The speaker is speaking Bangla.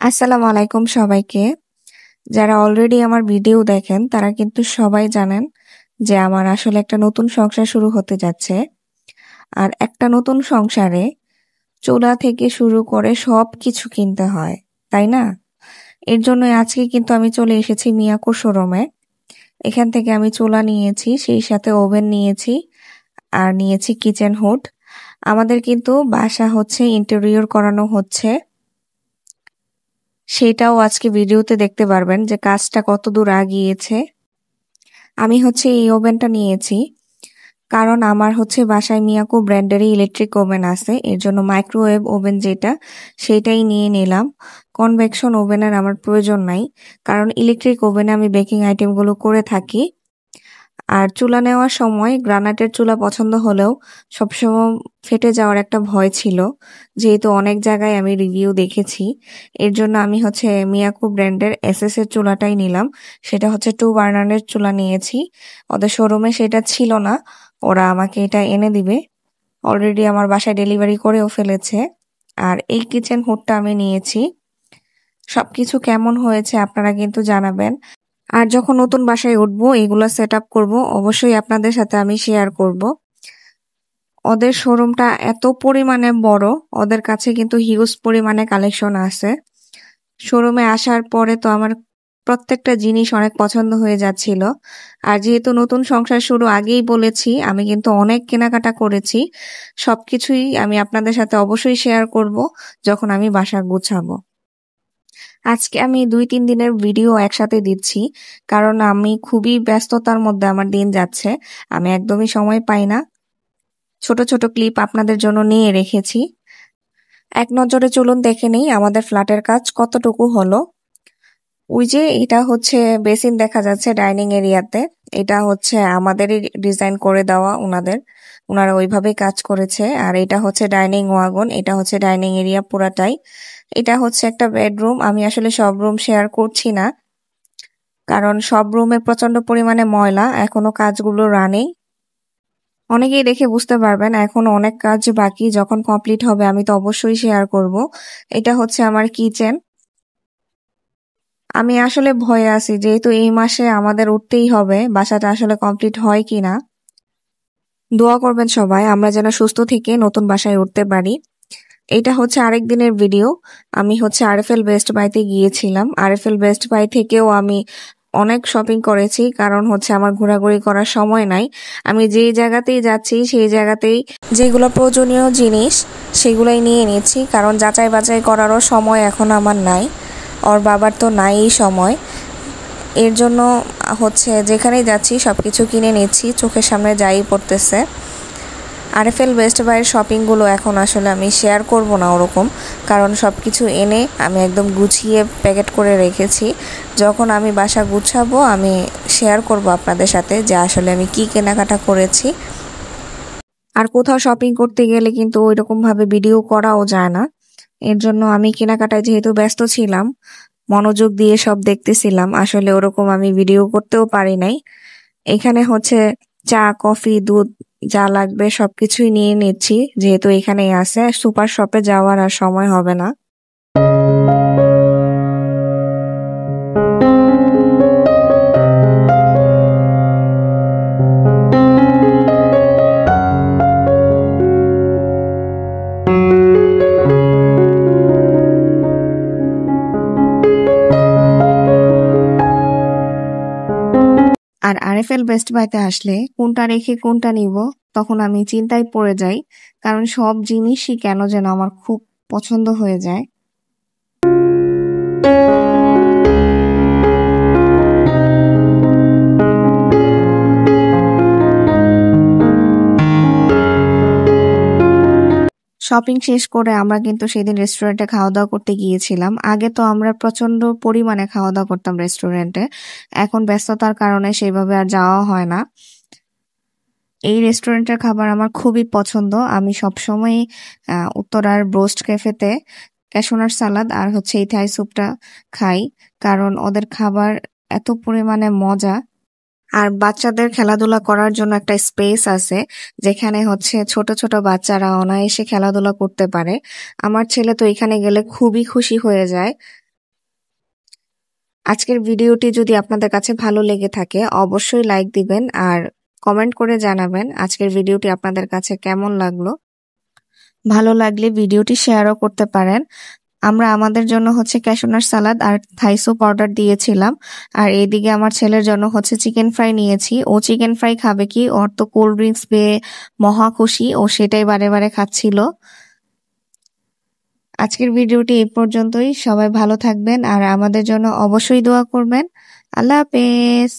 আসসালামু আলাইকুম সবাইকে। যারা অলরেডি আমার ভিডিও দেখেন তারা কিন্তু সবাই জানেন যে আমার আসলে একটা নতুন সংসার শুরু হতে যাচ্ছে। আর একটা নতুন সংসারে চুলা থেকে শুরু করে সবকিছু কিনতে হয়, তাই না? এর জন্যই আজকে কিন্তু আমি চলে এসেছি মিয়াকো শোরুমে। এখান থেকে আমি চুলা নিয়েছি, সেই সাথে ওভেন নিয়েছি আর নিয়েছি কিচেন হুড। আমাদের কিন্তু বাসা হচ্ছে ইন্টেরিয়র করানো হচ্ছে, সেটাও আজকে ভিডিওতে দেখতে পারবেন যে কাজটা কতদূর আগিয়েছে। আমি হচ্ছে এই ওভেনটা নিয়েছি কারণ আমার হচ্ছে বাসায় মিয়াকো ব্র্যান্ডেরই ইলেকট্রিক ওভেন আছে, এর জন্য মাইক্রোওয়েভ ওভেন যেটা সেটাই নিয়ে নিলাম। কনভেকশন ওভেনের আমার প্রয়োজন নাই, কারণ ইলেকট্রিক ওভেনে আমি বেকিং আইটেমগুলো করে থাকি। আর চুলা নেওয়ার সময় গ্রানাইটের চুলা পছন্দ হলেও সবসময় ফেটে যাওয়ার একটা ভয় ছিল, যেহেতু অনেক জায়গায় আমি রিভিউ দেখেছি। এর জন্য আমি হচ্ছে মিয়াকো ব্র্যান্ডের এসএস এর চুলাটাই নিলাম। সেটা হচ্ছে 2 বার্নারের চুলা নিয়েছি। ওদের শোরুমে সেটা ছিল না, ওরা আমাকে এটা এনে দিবে। অলরেডি আমার বাসায় ডেলিভারি করেও ফেলেছে। আর এই কিচেন হুডটা আমি নিয়েছি। সবকিছু কেমন হয়েছে আপনারা কিন্তু জানাবেন। আর যখন নতুন বাসায় উঠবো, এগুলো সেট আপ করবো, অবশ্যই আপনাদের সাথে আমি শেয়ার করব। ওদের শোরুমটা এত পরিমাণে বড়, ওদের কাছে কিন্তু হিউজ পরিমাণে কালেকশন আছে। শোরুমে আসার পরে তো আমার প্রত্যেকটা জিনিস অনেক পছন্দ হয়ে যাচ্ছিল। আর যেহেতু নতুন সংসার শুরু আগেই বলেছি, আমি কিন্তু অনেক কেনাকাটা করেছি। সবকিছুই আমি আপনাদের সাথে অবশ্যই শেয়ার করব যখন আমি বাসা গুছাবো। আজকে আমি 2-3 দিনের ভিডিও একসাথে দিচ্ছি, কারণ আমি খুবই ব্যস্ততার মধ্যে আমার দিন যাচ্ছে। আমি একদমই সময় পাই না। ছোট ছোট ক্লিপ আপনাদের জন্য নিয়ে রেখেছি। এক নজরে চলুন দেখে নেই আমাদের ফ্ল্যাটের কাজ কতটুকু হলো। ওই যে এটা হচ্ছে বেসিন দেখা যাচ্ছে ডাইনিং এরিয়াতে, এটা হচ্ছে আমাদেরই ডিজাইন করে দেওয়া ওনারা ওইভাবেই কাজ করেছে। আর এটা হচ্ছে ডাইনিং ওয়াগন, এটা হচ্ছে ডাইনিং এরিয়া পুরাটাই। এটা হচ্ছে একটা বেডরুম। আমি আসলে সব রুম শেয়ার করছি না, কারণ সব রুমে প্রচন্ড পরিমাণে ময়লা, এখনো কাজগুলো রানিং। অনেকেই দেখে বুঝতে পারবেন এখনো অনেক কাজ বাকি, যখন কমপ্লিট হবে আমি তো অবশ্যই শেয়ার করব। এটা হচ্ছে আমার কিচেন। আমি আসলে ভয়ে আছি, যেহেতু এই মাসে আমাদের উঠতেই হবে, বাসাটা আসলে কমপ্লিট হয় কিনা। দোয়া করবেন সবাই আমরা যেন সুস্থ থেকে নতুন বাসায় উঠতে পারি। এটা হচ্ছে আরেক দিনের ভিডিও। আমি হচ্ছে আরএফএল বেস্ট বাইতে গিয়েছিলাম। আরএফএল বেস্ট বাই থেকেও আমি অনেক শপিং করেছি, কারণ হচ্ছে আমার ঘোরাঘুরি করার সময় নাই। আমি যেই জায়গাতেই যাচ্ছি সেই জায়গাতেই যেগুলো প্রয়োজনীয় জিনিস সেগুলোই নিয়ে নিচ্ছি, কারণ যাচাই বাছাই করারও সময় এখন আমার নাই। ওর বাবার তো নাই এই সময়। এর জন্য হচ্ছে যেখানেই যাচ্ছি সবকিছু কিনে নিচ্ছি, চোখের সামনে যাই পড়তেছে। আরএফএল বেস্ট বাইয়ের শপিংগুলো এখন আসলে আমি শেয়ার করব না ওরকম, কারণ সব কিছু এনে আমি একদম গুছিয়ে প্যাকেট করে রেখেছি। যখন আমি বাসা গুছাবো আমি শেয়ার করব আপনাদের সাথে যে আসলে আমি কি কেনাকাটা করেছি। আর কোথাও শপিং করতে গেলে কিন্তু ওইরকমভাবে ভিডিও করাও যায় না। এর জন্য আমি কেনাকাটায় যেহেতু ব্যস্ত ছিলাম, মনোযোগ দিয়ে সব দেখতেছিলাম, আসলে ওরকম আমি ভিডিও করতেও পারি নাই। এখানে হচ্ছে চা, কফি, দুধ যা লাগবে সবকিছুই নিয়ে নিচ্ছি, যেহেতু এখানেই আছে। সুপার শপে যাওয়ার আর সময় হবে না। আর আরএফএল বেস্ট বাইতে আসলে কোনটা রেখে কোনটা নিব তখন আমি চিন্তায় পড়ে যাই, কারণ সব জিনিসই কেন যেন আমার খুব পছন্দ হয়ে যায়। শপিং শেষ করে আমরা কিন্তু সেদিন রেস্টুরেন্টে খাওয়া দাওয়া করতে গিয়েছিলাম। আগে তো আমরা প্রচন্ড পরিমাণে খাওয়া দাওয়া করতাম রেস্টুরেন্টে, এখন ব্যস্ততার কারণে সেভাবে আর যাওয়া হয় না। এই রেস্টুরেন্টের খাবার আমার খুবই পছন্দ। আমি সবসময় উত্তরার ব্রোস্ট ক্যাফেতে ক্যাশনার সালাদ আর হচ্ছে এই থাই স্যুপটা খাই, কারণ ওদের খাবার এত পরিমাণে মজা। আর বাচ্চাদের খেলাধুলা করার জন্য একটা স্পেস আছে, যেখানে হচ্ছে ছোট ছোট বাচ্চারা অনায়াসে খেলাধুলা করতে পারে। আমার ছেলে তো এখানে গেলে খুবই খুশি হয়ে যায়। আজকের ভিডিওটি যদি আপনাদের কাছে ভালো লেগে থাকে অবশ্যই লাইক দিবেন আর কমেন্ট করে জানাবেন আজকের ভিডিওটি আপনাদের কাছে কেমন লাগলো। ভালো লাগলে ভিডিওটি শেয়ারও করতে পারেন। আমরা আমাদের জন্য হচ্ছে ক্যাশনার সালাদ আর থাই স্যুপ অর্ডার দিয়েছিলাম, আর এইদিকে আমার ছেলের জন্য হচ্ছে চিকেন ফ্রাই নিয়েছি। ও চিকেন ফ্রাই খাবে কি, ওর তো কোল্ড ড্রিঙ্কস পেয়ে মহা খুশি, ও সেটাই বারে বারে খাচ্ছিল। আজকের ভিডিওটি এই পর্যন্তই। সবাই ভালো থাকবেন আর আমাদের জন্য অবশ্যই দোয়া করবেন। আল্লাহ হাফেজ।